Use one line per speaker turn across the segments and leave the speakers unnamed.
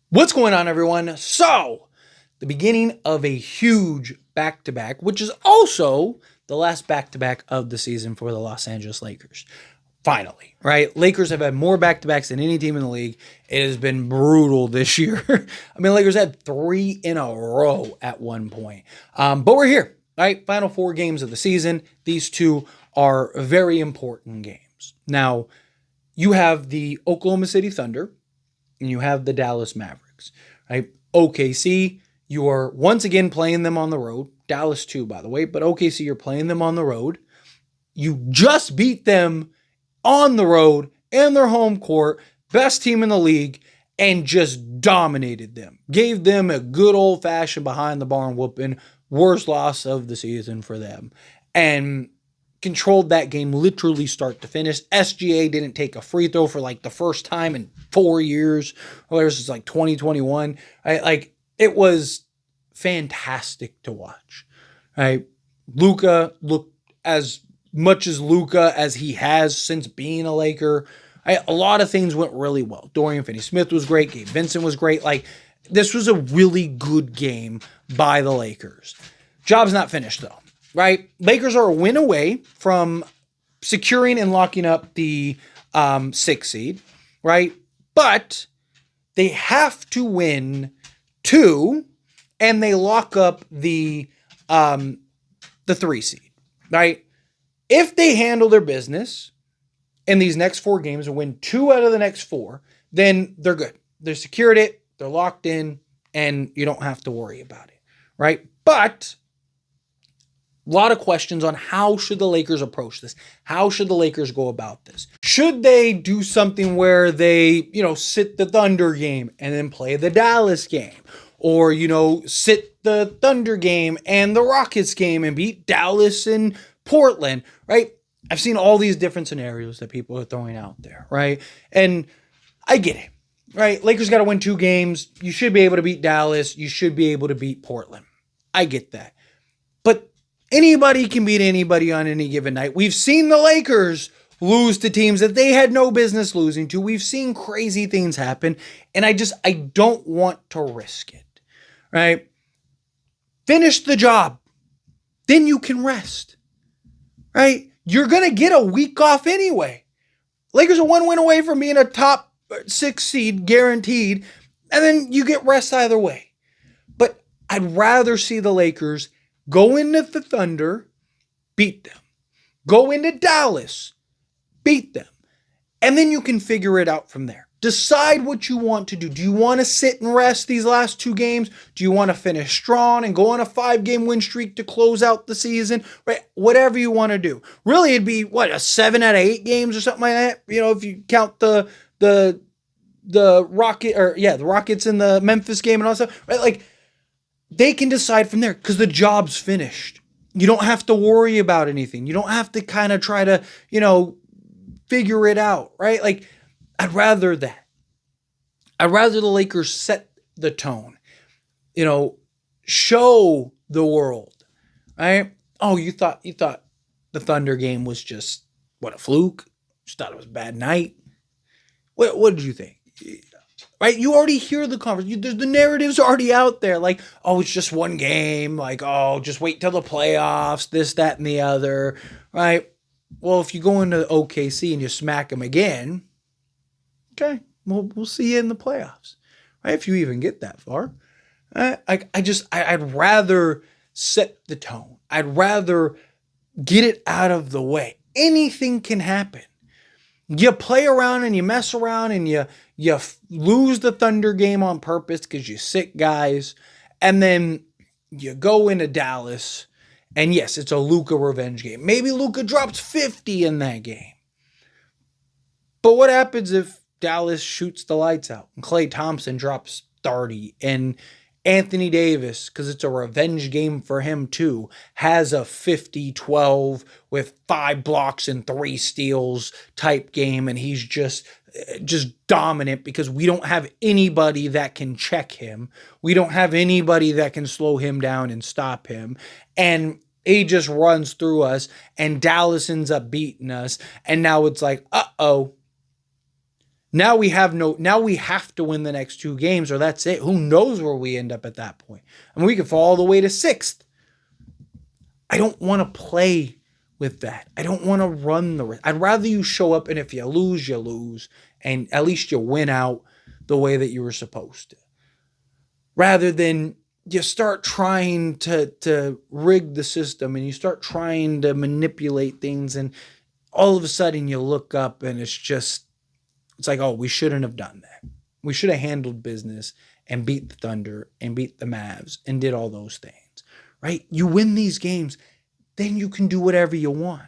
What's going on, everyone? So, the beginning of a huge back-to-back, which is also the last back-to-back of the season for the Los Angeles Lakers. Finally, right? Lakers have had more back-to-backs than any team in the league. It has been brutal this year. I mean, Lakers had 3 in a row at one point. But we're here, right? Final 4 games of the season. These two are very important games. Now, you have the Oklahoma City Thunder, and you have the Dallas Mavericks, right? OKC, you are once again playing them on the road. Dallas too, by the way, but OKC, you're playing them on the road. You just beat them on the road in their home court, best team in the league, and just dominated them. Gave them a good old-fashioned behind the barn whooping, worst loss of the season for them. And controlled that game literally start to finish. SGA didn't take a free throw for like the first time in 4 years. Or this is like 2021. Right? Like, it was fantastic to watch. Right? Luka looked as much as Luka as he has since being a Laker. Right? A lot of things went really well. Dorian Finney-Smith was great. Gabe Vincent was great. Like, this was a really good game by the Lakers. Job's not finished though. Right? Lakers are a win away from securing and locking up the 6th seed, right? But they have to win 2, and they lock up the 3 seed, right? If they handle their business in these next 4 games and win 2 out of the next 4, then they're good. They're secured it, they're locked in, and you don't have to worry about it, right? But a lot of questions on how should the Lakers approach this? How should the Lakers go about this? Should they do something where they, sit the Thunder game and then play the Dallas game? Or, sit the Thunder game and the Rockets game and beat Dallas and Portland, right? I've seen all these different scenarios that people are throwing out there, right? And I get it, right? Lakers got to win 2 games. You should be able to beat Dallas. You should be able to beat Portland. I get that. But anybody can beat anybody on any given night. We've seen the Lakers lose to teams that they had no business losing to. We've seen crazy things happen, and I don't want to risk it, right? Finish the job. Then you can rest, right? You're going to get a week off anyway. Lakers are 1 win away from being a top 6 seed guaranteed, and then you get rest either way. But I'd rather see the Lakers go into the Thunder, beat them. Go into Dallas, beat them. And then you can figure it out from there. Decide what you want to do. Do you want to sit and rest these last 2 games? Do you want to finish strong and go on a 5-game win streak to close out the season? Right? Whatever you want to do. Really, it'd be, a 7 out of 8 games or something like that? If you count the Rockets and the Memphis game and all that stuff. Right? Like, they can decide from there because the job's finished. You don't have to worry about anything. You don't have to kind of try to, figure it out, right? Like, I'd rather that. I'd rather the Lakers set the tone, show the world, right? Oh, you thought the Thunder game was just, a fluke? Just thought it was a bad night? What did you think? Right? You already hear the conversation. The narrative's already out there. Like, oh, it's just 1 game. Like, oh, just wait till the playoffs, this, that, and the other. Right? Well, if you go into OKC and you smack them again, okay, we'll see you in the playoffs. Right? If you even get that far. I'd rather set the tone. I'd rather get it out of the way. Anything can happen. You play around and you mess around and you lose the Thunder game on purpose because you sick guys. And then you go into Dallas. And yes, it's a Luka revenge game. Maybe Luka drops 50 in that game. But what happens if Dallas shoots the lights out and Klay Thompson drops 30 and Anthony Davis, because it's a revenge game for him too, has a 50-12 with 5 blocks and 3 steals type game, and he's just dominant because we don't have anybody that can check him. We don't have anybody that can slow him down and stop him. And he just runs through us, and Dallas ends up beating us. And now it's like, uh-oh. Now we have to win the next 2 games or that's it. Who knows where we end up at that point? I mean, we could fall all the way to 6th. I don't want to play with that. I don't want to run the risk. I'd rather you show up and if you lose, you lose. And at least you win out the way that you were supposed to. Rather than you start trying to rig the system and you start trying to manipulate things and all of a sudden you look up and it's like, oh, we shouldn't have done that. We should have handled business and beat the Thunder and beat the Mavs and did all those things, right? You win these games, then you can do whatever you want.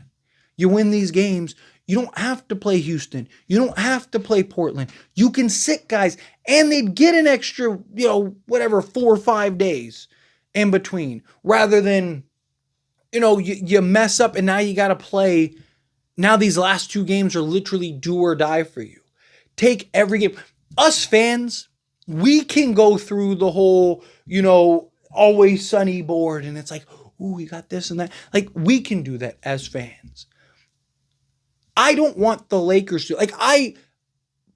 You win these games, you don't have to play Houston. You don't have to play Portland. You can sit guys and they'd get an extra, 4 or 5 days in between rather than, you mess up and now you got to play. Now these last 2 games are literally do or die for you. Take every game. Us fans, we can go through the whole, always sunny board and it's like, ooh, we got this and that. Like we can do that as fans. I don't want the Lakers to, I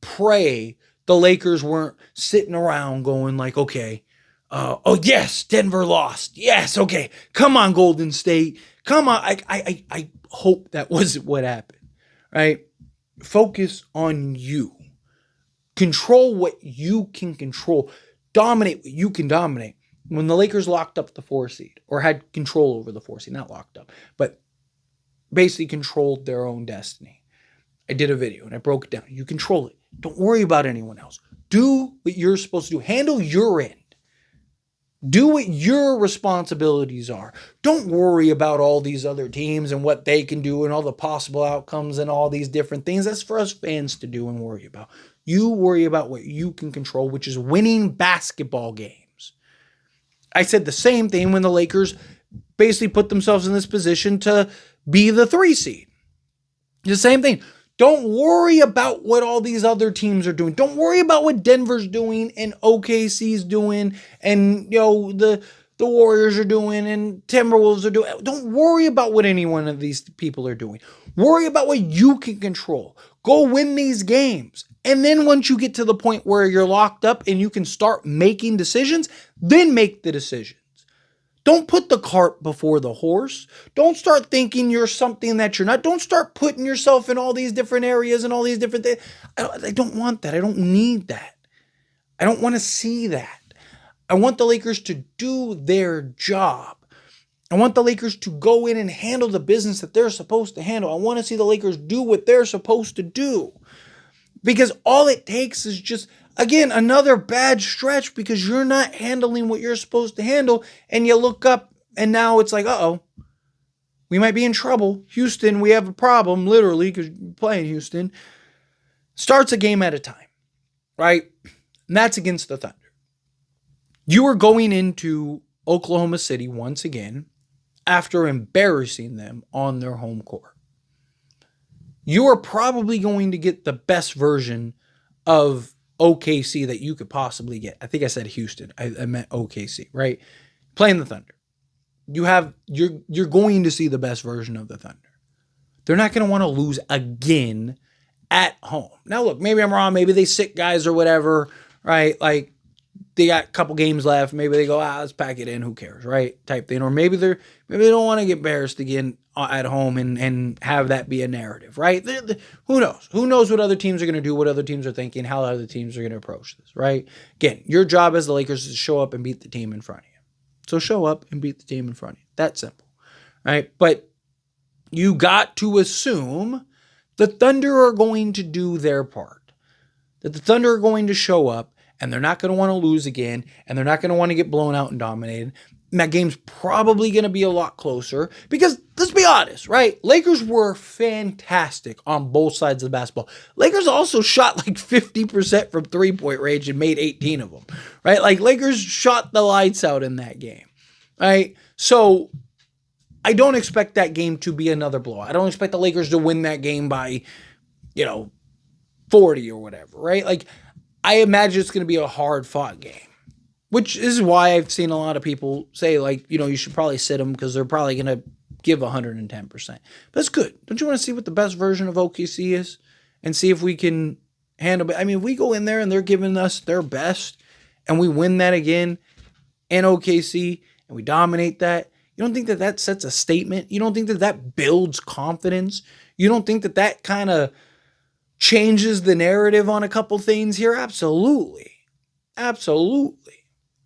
pray the Lakers weren't sitting around going like, okay, oh yes, Denver lost. Yes, okay, come on, Golden State. Come on. I hope that wasn't what happened, right? Focus on you. Control what you can control. Dominate what you can dominate. When the Lakers locked up the 4 seed or had control over the 4 seed, not locked up, but basically controlled their own destiny. I did a video and I broke it down. You control it. Don't worry about anyone else. Do what you're supposed to do. Handle your end. Do what your responsibilities are. Don't worry about all these other teams and what they can do and all the possible outcomes and all these different things. That's for us fans to do and worry about. You worry about what you can control, which is winning basketball games. I said the same thing when the Lakers basically put themselves in this position to be the 3 seed. The same thing. Don't worry about what all these other teams are doing. Don't worry about what Denver's doing and OKC's doing and the Warriors are doing and Timberwolves are doing. Don't worry about what any one of these people are doing. Worry about what you can control. Go win these games. And then once you get to the point where you're locked up and you can start making decisions, then make the decisions. Don't put the cart before the horse. Don't start thinking you're something that you're not. Don't start putting yourself in all these different areas and all these different things. I don't want that. I don't need that. I don't want to see that. I want the Lakers to do their job. I want the Lakers to go in and handle the business that they're supposed to handle. I want to see the Lakers do what they're supposed to do. Because all it takes is just, again, another bad stretch because you're not handling what you're supposed to handle. And you look up and now it's like, uh-oh, we might be in trouble. Houston, we have a problem, literally, because you're playing Houston. Starts a game at a time, right? And that's against the Thunder. You are going into Oklahoma City once again after embarrassing them on their home court. You are probably going to get the best version of OKC that you could possibly get. I think I said Houston. I meant OKC, right? Playing the Thunder. You're going to see the best version of the Thunder. They're not going to want to lose again at home. Now, look, maybe I'm wrong. Maybe they sit guys or whatever, right? Like, they got a couple games left. Maybe they go, let's pack it in. Who cares, right? Type thing. Or maybe they don't want to get embarrassed again at home and have that be a narrative, right? Who knows? Who knows what other teams are going to do, what other teams are thinking, how other teams are going to approach this, right? Again, your job as the Lakers is to show up and beat the team in front of you. So show up and beat the team in front of you. That simple, right? But you got to assume the Thunder are going to do their part. That the Thunder are going to show up and they're not going to want to lose again, and they're not going to want to get blown out and dominated. And that game's probably going to be a lot closer because, let's be honest, right? Lakers were fantastic on both sides of the basketball. Lakers also shot like 50% from three-point range and made 18 of them, right? Like, Lakers shot the lights out in that game, right? So I don't expect that game to be another blowout. I don't expect the Lakers to win that game by, 40 or whatever, right? Like, I imagine it's going to be a hard-fought game, which is why I've seen a lot of people say, like, you should probably sit them because they're probably going to give 110%. But that's good. Don't you want to see what the best version of OKC is and see if we can handle. I mean, if we go in there and they're giving us their best and we win that again in OKC and we dominate that, you don't think that that sets a statement? You don't think that that builds confidence? You don't think that that kind of changes the narrative on a couple things here? Absolutely. Absolutely.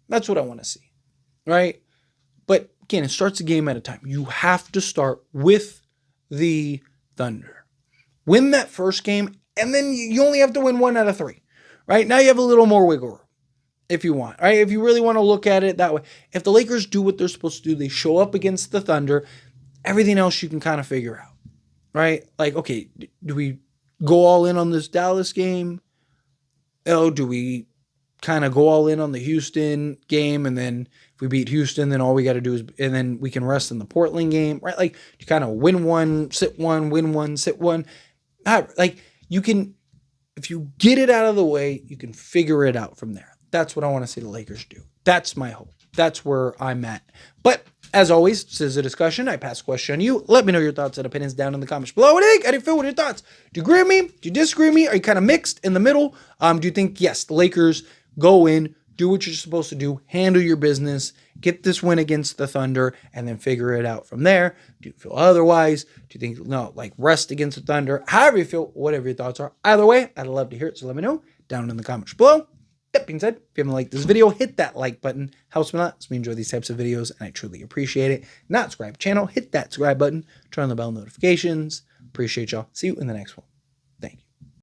That's what I want to see, right? But again, it starts a game at a time. You have to start with the Thunder. Win that first game, and then you only have to win 1 out of 3, right? Now you have a little more wiggle room if you want, right? If you really want to look at it that way. If the Lakers do what they're supposed to do, they show up against the Thunder, everything else you can kind of figure out, right? Like, okay, do we go all in on this Dallas game? Oh, do we kind of go all in on the Houston game, and then if we beat Houston, then all we got to do is, and then we can rest in the Portland game, right? Like, you kind of win one, sit one, win one, sit one. Like, you can, if you get it out of the way, you can figure it out from there. That's what I want to see the Lakers do. That's my hope. That's where I'm at. But as always, this is a discussion. I pass the question on you. Let me know your thoughts and opinions down in the comments below. What do you think? How do you feel? What are your thoughts? Do you agree with me? Do you disagree with me? Are you kind of mixed in the middle? Do you think, yes, the Lakers go in, do what you're supposed to do, handle your business, get this win against the Thunder, and then figure it out from there? Do you feel otherwise? Do you think, no, like rest against the Thunder? However you feel, whatever your thoughts are. Either way, I'd love to hear it, so let me know down in the comments below. That being said, if you haven't liked this video, hit that like button. Helps me a lot. Helps me enjoy these types of videos, and I truly appreciate it. Not subscribe to the channel, hit that subscribe button, turn on the bell notifications. Appreciate y'all. See you in the next one.